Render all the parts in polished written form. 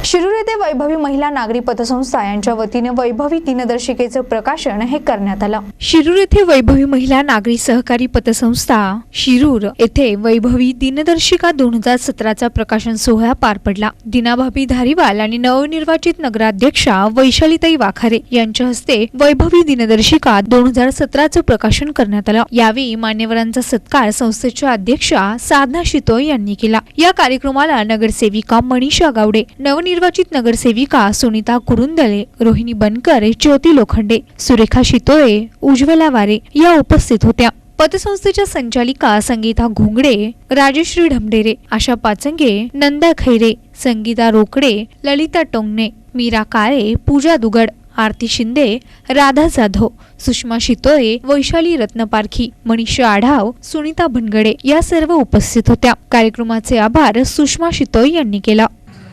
शिरूर येथे वैभवी महिला नागरी पतसंस्था यांच्या वतीने वैभवी दिनदर्शिकेचे प्रकाशन हे करण्यात आलं। शिरूर येथे वैभवी महिला नागरी सहकारी पतसंस्था शिरूर येथे वैभवी दिनदर्शिका 2017चा प्रकाशन सोहळा पार पडला। दिनाभाभी धारीवाल आणि नवनिर्वाचित नगराध्यक्षा वैशालीताई वाखारे यांच्या हस्ते वैभवी दिनदर्शिका 2017चे प्रकाशन करण्यात आलं। यावेळी मान्यवरांचा सत्कार संस्थेच्या अध्यक्षा साधना शितोळे यांनी केला। या कार्यक्रमाला नगरसेविका मनीषा गावडे, नवनिर्वाचित नगरसेविका सुनीता कुरुंदले, रोहिणी बनकर, ज्योती लोखंडे, सुरेखा शितोळे, उज्ज्वला वारे या उपस्थित होत्या। पतसंस्थेच्या संचालिका संगीता घोंगडे, राजश्री ढमडेरे, आशा पाचंगे, नंदा खैरे, संगीता रोकडे, ललिता टोंगणे, मीरा काळे, पूजा दुगड, आरती शिंदे, राधा जाधव, सुषमा शितोळे, वैशाली रत्नपारखी, मनीषा आढाव, सुनीता भनगडे या सर्व उपस्थित होत्या। कार्यक्रमाचे आभार सुषमा शितोळे यांनी केला।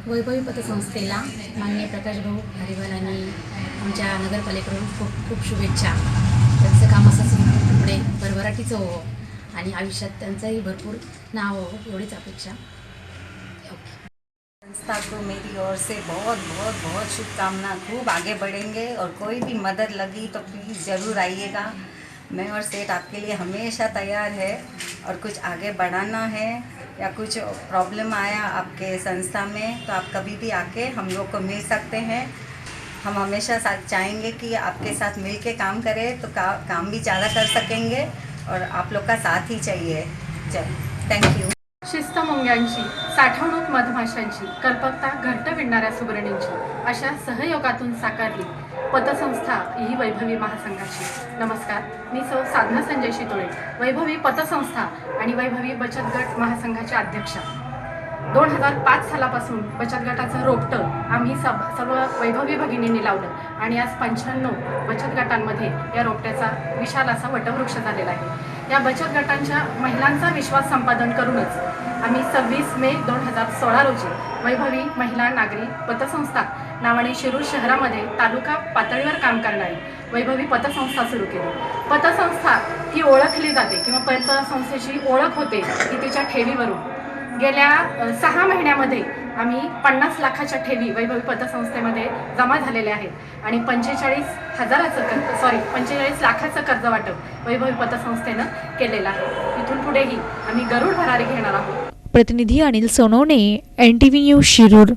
वैभवी पतसंस्थेला माननीय प्रकाश भाऊ धारीवाल आणि आमच्या नगरपालिकेकडून खूप खूप शुभेच्छा। त्यांचं काम असंच पुढे भरभराटीचं हो आणि आयुष्यात त्यांचंही भरपूर नाव हो एवढीच अपेक्षा। संस्था को मेरी ओर से बहुत बहुत बहुत शुभकामना। खूब आगे बढ़ेंगे और कोई भी मदद लगी तो प्लीज़ ज़रूर आइएगा। मैं और सेठ आपके लिए हमेशा तैयार है। और कुछ आगे बढ़ाना है या कुछ प्रॉब्लम आया आपके संस्था में तो आप कभी भी आके हम लोग को मिल सकते हैं। हम हमेशा साथ चाहेंगे कि आपके साथ मिल के काम करें तो काम भी ज़्यादा कर सकेंगे और आप लोग का साथ ही चाहिए। Thank you. शिस्त मुंग्यांची, साठवणूक मधमाशांची, कल्पकता घट्ट विणणाऱ्या सुगरणींची अशा सहयोगातून साकारली पतसंस्था ही वैभवी महासंघाची। नमस्कार, मी सौ साधना संजय शितोळे, वैभवी पतसंस्था आणि वैभवी बचत गट महासंघाच्या अध्यक्षा। 2005 सालापासून बचत गटाचं रोपटं आम्ही सर्व वैभवी भगिनींनी लावलं आणि आज 95 बचत गटांमध्ये या रोपट्याचा विशाल असा वटवृक्ष झालेला आहे। या बचत गटांच्या महिलांचा विश्वास संपादन करूनच आम्ही 26 मे 2016 रोजी वैभवी महिला नागरी पतसंस्था नावाने शिरूर शहरामध्ये तालुका पातळीवर काम करणारी वैभवी पतसंस्था सुरू केली। पतसंस्था ही ओळखली जाते किंवा पतसंस्थेची ओळख होते की तिच्या ठेवीवरून। गेल्या 6 महिन्यामध्ये आम्ही 50 लाखाच्या ठेवी वैभवी पतसंस्थेमध्ये जमा झालेल्या आहेत आणि 45 लाखाचं कर्ज वाटप वैभवी पतसंस्थेनं केलेलं आहे। इथून पुढेही आम्ही गरुड भरारी घेणार आहोत। प्रतिनिधी अनिल सोनवणे, NTV न्यूज शिरूर।